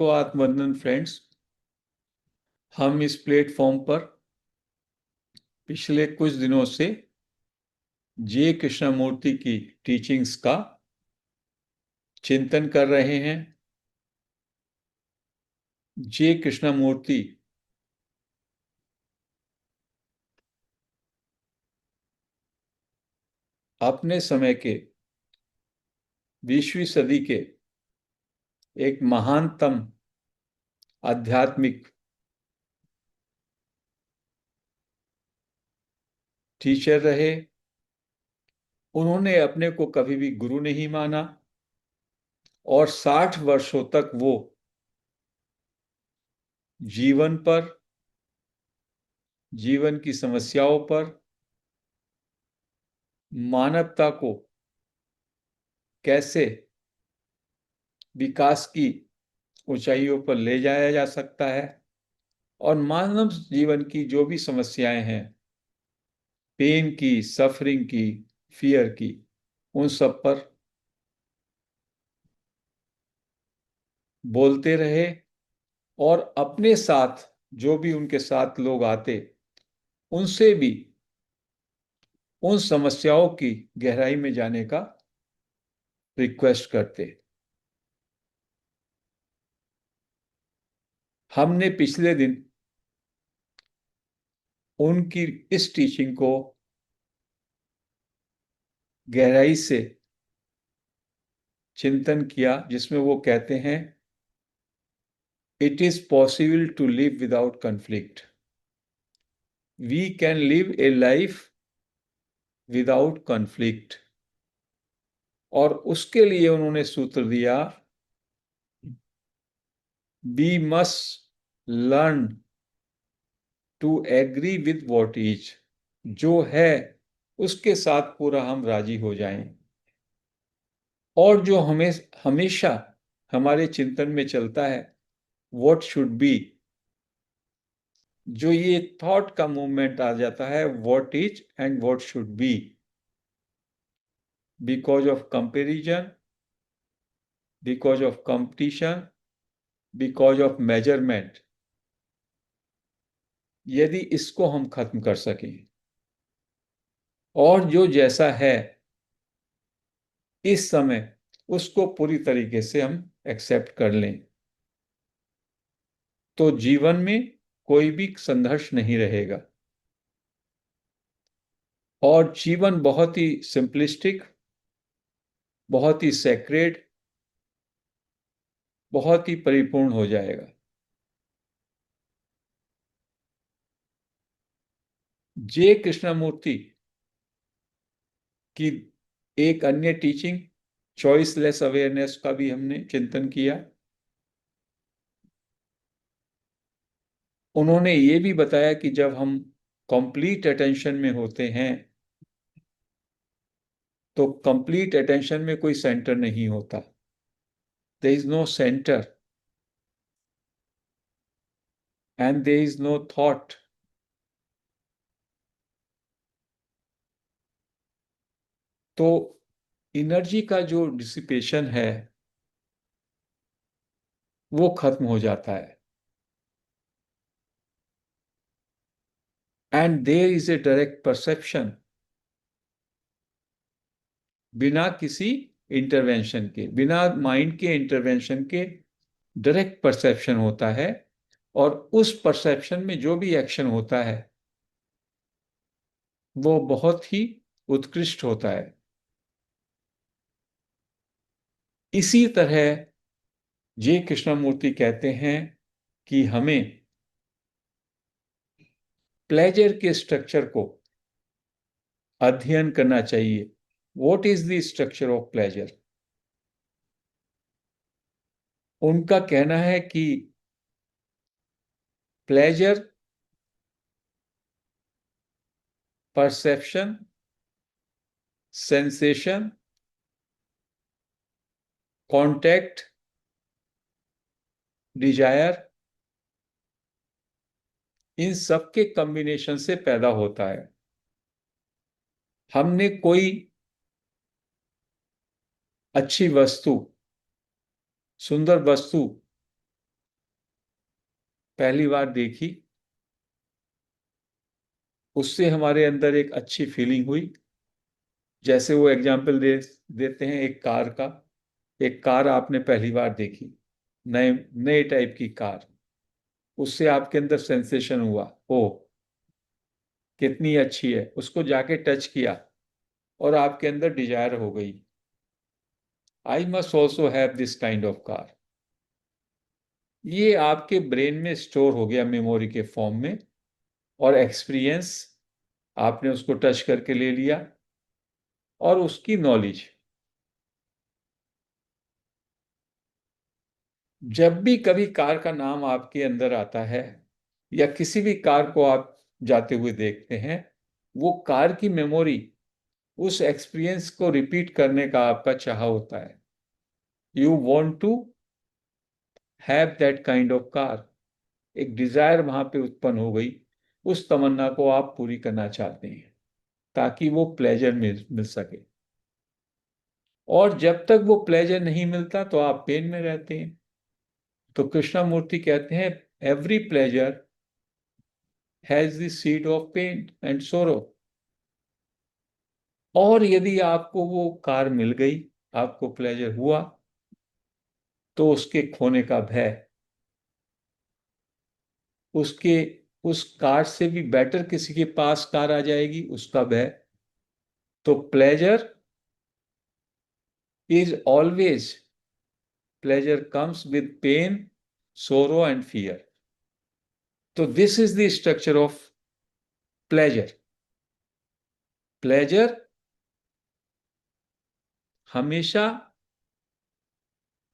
आत्मवंदन friends. हम इस platform पर पिछले कुछ दिनों से जे कृष्णमूर्ति की टीचिंग्स का चिंतन कर रहे हैं। जे कृष्णमूर्ति अपने समय के 20वीं सदी के एक महानतम आध्यात्मिक टीचर रहे। उन्होंने अपने को कभी भी गुरु नहीं माना और 60 वर्षों तक वो जीवन पर, जीवन की समस्याओं पर, मानवता को कैसे विकास की ऊंचाइयों पर ले जाया जा सकता है और मानव जीवन की जो भी समस्याएं हैं, पेन की, सफरिंग की, फियर की, उन सब पर बोलते रहे और अपने साथ जो भी उनके साथ लोग आते उनसे भी उन समस्याओं की गहराई में जाने का रिक्वेस्ट करते। हमने पिछले दिन उनकी इस टीचिंग को गहराई से चिंतन किया, जिसमें वो कहते हैं, it is possible to live without conflict. We can live a life without conflict. और उसके लिए उन्होंने सूत्र दिया, we must learn to agree with what is. जो है उसके साथ पूरा हम राजी हो जाएं। और जो हमें हमेशा हमारे चिंतन में चलता है, व्हाट शुड बी, जो ये थॉट का मूवमेंट आ जाता है, what is and what should be, because of comparison, because of competition, because of measurement. यदि इसको हम खत्म कर सकें और जो जैसा है इस समय उसको पूरी तरीके से हम एक्सेप्ट कर लें, तो जीवन में कोई भी संघर्ष नहीं रहेगा और जीवन बहुत ही सिंपलिस्टिक, बहुत ही सेक्रेड, बहुत ही परिपूर्ण हो जाएगा। जे कृष्णमूर्ति की एक अन्य टीचिंग, चॉइसलेस अवेयरनेस, का भी हमने चिंतन किया। उन्होंने ये भी बताया कि जब हम कंप्लीट अटेंशन में होते हैं तो कंप्लीट अटेंशन में कोई सेंटर नहीं होता। There is no center and there is no thought. तो एनर्जी का जो डिसिपेशन है वो खत्म हो जाता है and there is a direct perception, बिना किसी इंटरवेंशन के, बिना माइंड के इंटरवेंशन के डायरेक्ट परसेप्शन होता है। और उस परसेप्शन में जो भी एक्शन होता है वो बहुत ही उत्कृष्ट होता है। इसी तरह जे कृष्णमूर्ति कहते हैं कि हमें प्लेजर के स्ट्रक्चर को अध्ययन करना चाहिए। What is the structure of pleasure? उनका कहना है कि pleasure, perception, sensation, contact, desire, इन सब के कॉम्बिनेशन से पैदा होता है। हमने कोई अच्छी वस्तु, सुंदर वस्तु पहली बार देखी, उससे हमारे अंदर एक अच्छी फीलिंग हुई। जैसे वो एग्जाम्पल देते हैं एक कार का। एक कार आपने पहली बार देखी, नए नए टाइप की कार, उससे आपके अंदर सेंसेशन हुआ, ओ कितनी अच्छी है, उसको जाके टच किया और आपके अंदर डिजायर हो गई, I must also have this kind of car. ये आपके ब्रेन में स्टोर हो गया मेमोरी के फॉर्म में, और एक्सपीरियंस, आपने उसको टच करके ले लिया, और उसकी नॉलेज। जब भी कभी कार का नाम आपके अंदर आता है, या किसी भी कार को आप जाते हुए देखते हैं, वो कार की मेमोरी उस एक्सपीरियंस को रिपीट करने का आपका चाह होता है। You want to have that kind of car. एक डिजायर वहां पे उत्पन्न हो गई, उस तमन्ना को आप पूरी करना चाहते हैं, ताकि वो प्लेजर मिल सके। और जब तक वो प्लेजर नहीं मिलता तो आप पेन में रहते हैं। तो कृष्णमूर्ति कहते हैं, every pleasure has the seed of pain and sorrow. और यदि आपको वो कार मिल गई, आपको प्लेजर हुआ, तो उसके खोने का भय, उसके उस कार से भी बेटर किसी के पास कार आ जाएगी, उसका भय। तो pleasure is always, pleasure comes with pain, sorrow and fear. तो this is the structure of pleasure. Pleasure हमेशा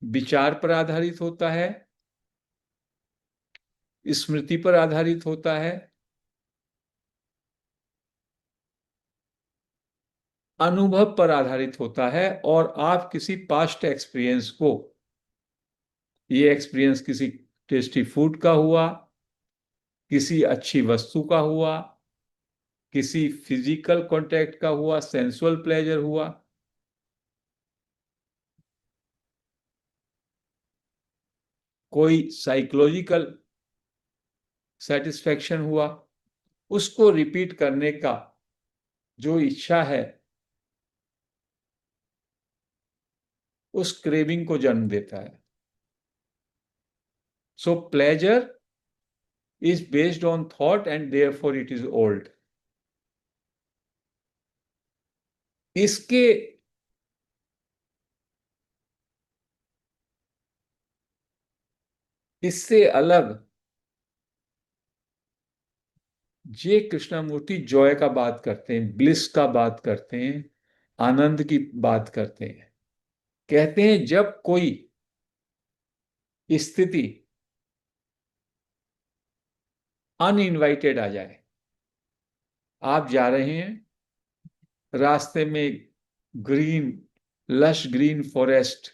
विचार पर आधारित होता है, स्मृति पर आधारित होता है, अनुभव पर आधारित होता है। और आप किसी पास्ट एक्सपीरियंस को, ये एक्सपीरियंस किसी टेस्टी फूड का हुआ, किसी अच्छी वस्तु का हुआ, किसी फिजिकल कांटेक्ट का हुआ, सेंसुअल प्लेजर हुआ, कोई साइकोलॉजिकल सेटिस्फेक्शन हुआ, उसको रिपीट करने का जो इच्छा है, उस क्रेविंग को जन्म देता है। सो pleasure is based on thought and therefore it is old. इसके इससे अलग जे कृष्णमूर्ति जॉय का बात करते हैं, ब्लिस का बात करते हैं, आनंद की बात करते हैं। कहते हैं जब कोई स्थिति अनइनवाइटेड आ जाए, आप जा रहे हैं, रास्ते में ग्रीन, लश ग्रीन फॉरेस्ट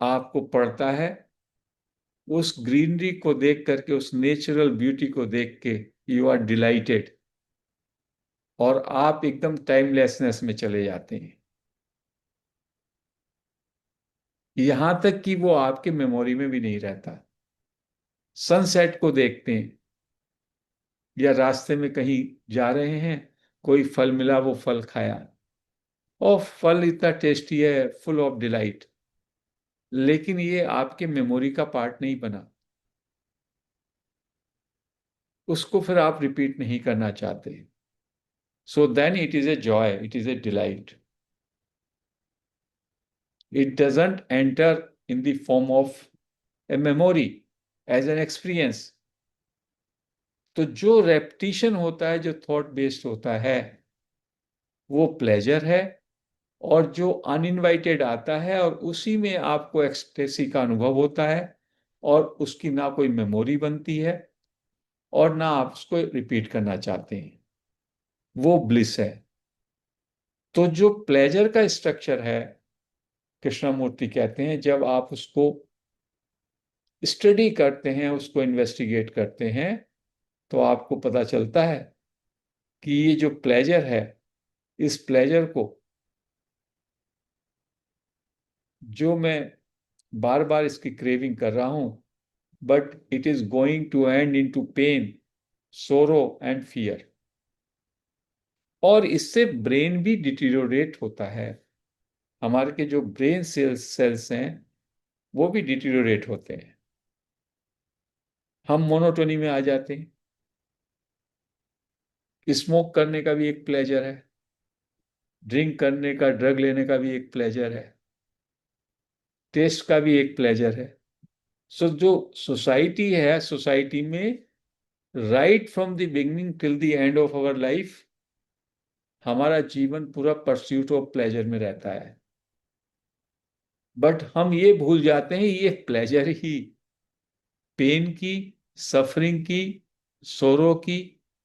आपको पड़ता है, उस ग्रीनरी को देख करके, उस नेचुरल ब्यूटी को देख के यू आर डिलाइटेड, और आप एकदम टाइमलेसनेस में चले जाते हैं। यहां तक कि वो आपके मेमोरी में भी नहीं रहता। सनसेट को देखते हैं, या रास्ते में कहीं जा रहे हैं, कोई फल मिला, वो फल खाया, और फल इतना टेस्टी है, फुल ऑफ डिलाइट, लेकिन ये आपके मेमोरी का पार्ट नहीं बना, उसको फिर आप रिपीट नहीं करना चाहते। So then it is a joy, it is a delight. It doesn't enter in the form of a memory, as an experience. तो जो रेपिटिशन होता है, जो थॉट बेस्ड होता है, वो प्लेजर है। और जो अनइनवाइटेड आता है, और उसी में आपको एक्सटेसी का अनुभव होता है, और उसकी ना कोई मेमोरी बनती है, और ना आप उसको रिपीट करना चाहते हैं, वो ब्लिस है। तो जो प्लेजर का स्ट्रक्चर है, कृष्णमूर्ति कहते हैं, जब आप उसको स्टडी करते हैं, उसको इन्वेस्टिगेट करते हैं, तो आपको पता चलता है कि ये जो प्लेजर है, इस प्लेजर को जो मैं बार बार इसकी क्रेविंग कर रहा हूं, but it is going to end in to pain, sorrow and fear. और इससे ब्रेन भी डिटीरियोरेट होता है। हमारे के जो ब्रेन सेल्स हैं वो भी डिटीरियोरेट होते हैं। हम मोनोटोनी में आ जाते हैं। स्मोक करने का भी एक प्लेजर है, ड्रिंक करने का, ड्रग लेने का भी एक प्लेजर है, टेस्ट का भी एक प्लेजर है। सो जो सोसाइटी है, सोसाइटी में right from the beginning till the end of our life हमारा जीवन पूरा परस्यूट ऑफ प्लेजर में रहता है। बट हम ये भूल जाते हैं ये प्लेजर ही पेन की, सफरिंग की, सोरो की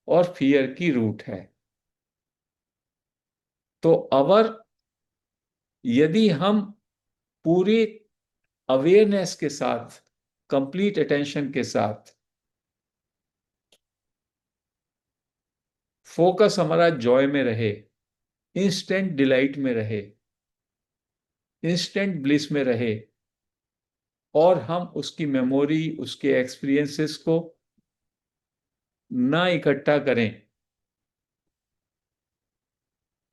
और फियर की रूट है। तो अवर यदि हम पूरे अवेयरनेस के साथ, कंप्लीट अटेंशन के साथ, फोकस हमारा जॉय में रहे, इंस्टेंट डिलाइट में रहे, इंस्टेंट ब्लिस में रहे, और हम उसकी मेमोरी, उसके एक्सपीरियंसेस को ना इकट्ठा करें,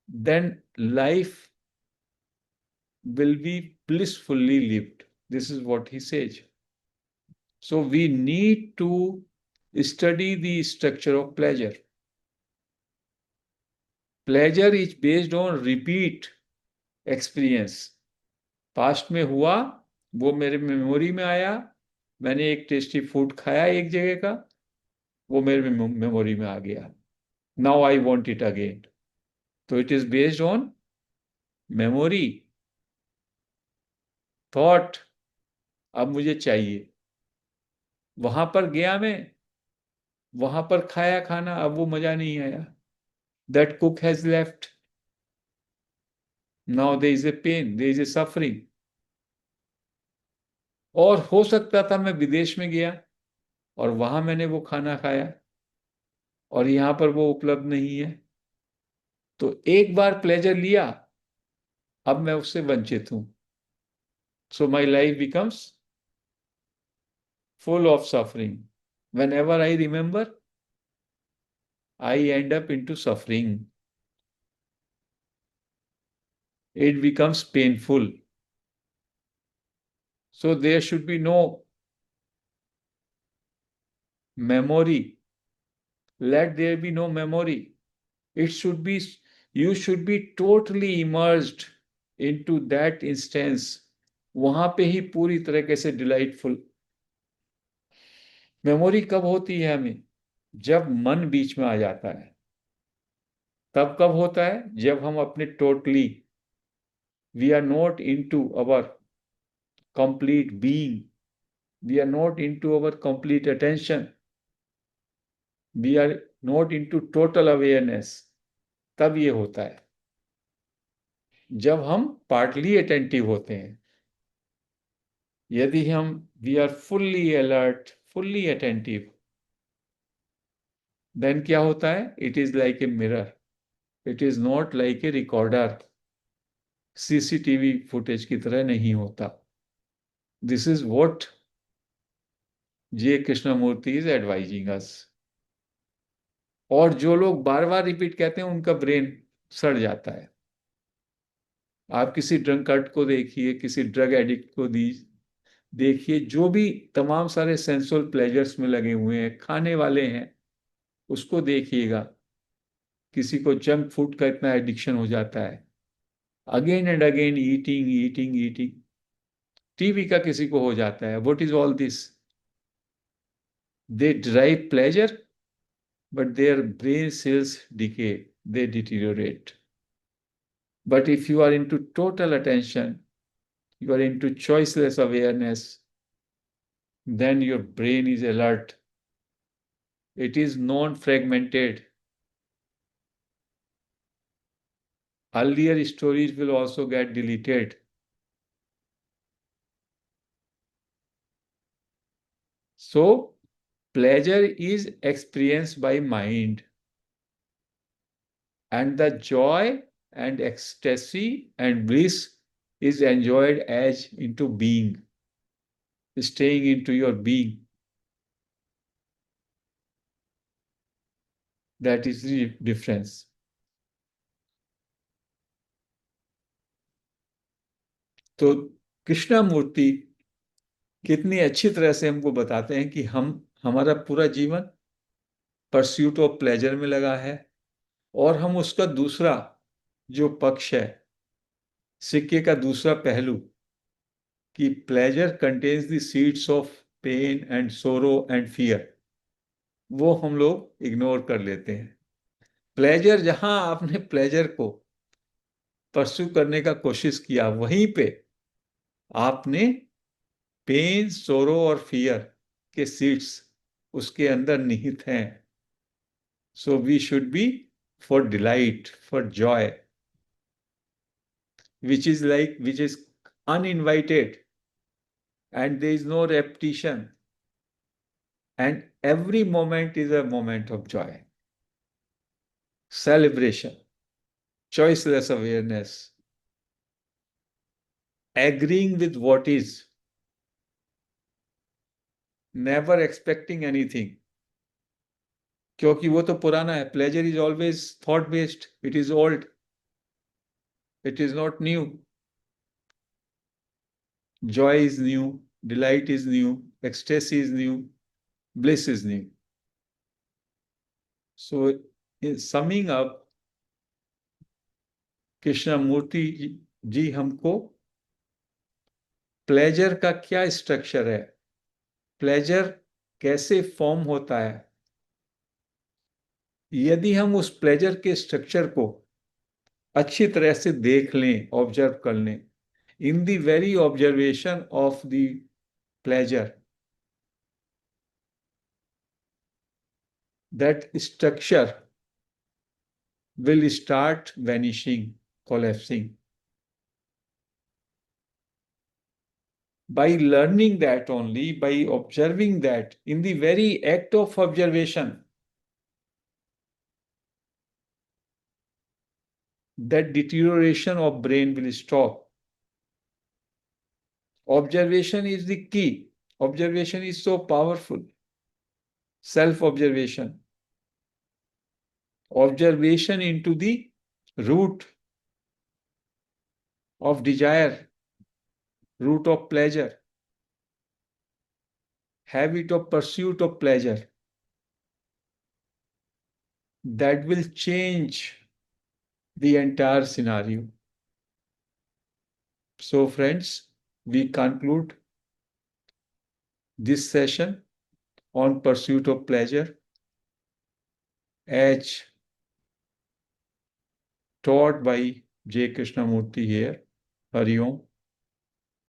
then life will be blissfully lived. This is what he says. So we need to study the structure of pleasure. Pleasure is based on repeat experience. Past में हुआ, वो मेरे मेमोरी में आया, मैंने एक टेस्टी फूड खाया एक जगह का, वो मेरे मेमोरी में आ गया, now I want it again. तो it is based on memory, thought. अब मुझे चाहिए, वहां पर गया मैं, वहां पर खाया खाना, अब वो मजा नहीं आया, that cook has left, now there is a pain, there is a suffering. और हो सकता था मैं विदेश में गया और वहां मैंने वो खाना खाया और यहां पर वो उपलब्ध नहीं है, तो एक बार प्लेजर लिया, अब मैं उससे वंचित हूं। So my life becomes full of suffering. Whenever I remember, I end up into suffering, it becomes painful. So there should be no memory, let there be no memory, it should be, you should be totally immersed into that instance, वहां पे ही पूरी तरीके से delightful. Memory कब होती है हमें? जब मन बीच में आ जाता है। तब कब होता है? जब हम अपने totally, we are not into our complete being, we are not into our complete attention, we are not into total awareness. तब ये होता है जब हम पार्टली अटेंटिव होते हैं। यदि हम, we are fully alert, fully attentive, then क्या होता है? It is like a mirror, it is not like a recorder, CCTV footage की तरह नहीं होता। This is what J Krishnamurti is advising us. और जो लोग बार बार रिपीट कहते हैं उनका ब्रेन सड़ जाता है। आप किसी ड्रंकर्ड को देखिए, किसी ड्रग एडिक्ट को देखिए, जो भी तमाम सारे सेंसुअल प्लेजर्स में लगे हुए हैं, खाने वाले हैं, उसको देखिएगा। किसी को जंक फूड का इतना एडिक्शन हो जाता है, again and again eating eating eating. TV का किसी को हो जाता है। What is all this? They derive pleasure, but their brain cells decay, they deteriorate. But if you are into total attention, you are into choiceless awareness, then your brain is alert, it is non-fragmented. Earlier stories will also get deleted. So pleasure is experienced by mind, and the joy and ecstasy and bliss is enjoyed as into being. staying into your being. That is the difference. तो कृष्णा मूर्ति कितनी अच्छी तरह से हमको बताते हैं कि हमारा पूरा जीवन परस्यूट ऑफ प्लेजर में लगा है, और हम उसका दूसरा जो पक्ष है, सिक्के का दूसरा पहलू, कि pleasure contains the seeds of pain and sorrow and fear, वो हम लोग इग्नोर कर लेते हैं। प्लेजर, जहां आपने प्लेजर को परस्यू करने का कोशिश किया, वहीं पे आपने पेन, सोरो और फियर के सीड्स उसके अंदर निहित हैं। So we should be for delight, for joy, which is uninvited, and there is no repetition, and every moment is a moment of joy, celebration, choiceless awareness, agreeing with what is, never expecting anything, क्योंकि वो तो पुराना है। Pleasure is always thought based, it is old, it is not new. Joy is new, delight is new, ecstasy is new, bliss is new. So, in summing up, Krishnamurti ji हमको pleasure का क्या structure है, pleasure कैसे form होता है, यदि हम उस प्लेजर के स्ट्रक्चर को अच्छी तरह से देख लें, ऑब्जर्व कर लें, in the very observation of the pleasure, that structure will start vanishing, collapsing. By learning that only, by observing that, in the very act of observation, that deterioration of brain will stop. Observation is the key. Observation is so powerful. Self-observation. Observation into the root of desire, root of pleasure, habit of pursuit of pleasure. That will change the entire scenario. So, friends, we conclude this session on pursuit of pleasure as taught by J. Krishnamurti here. Hari Om.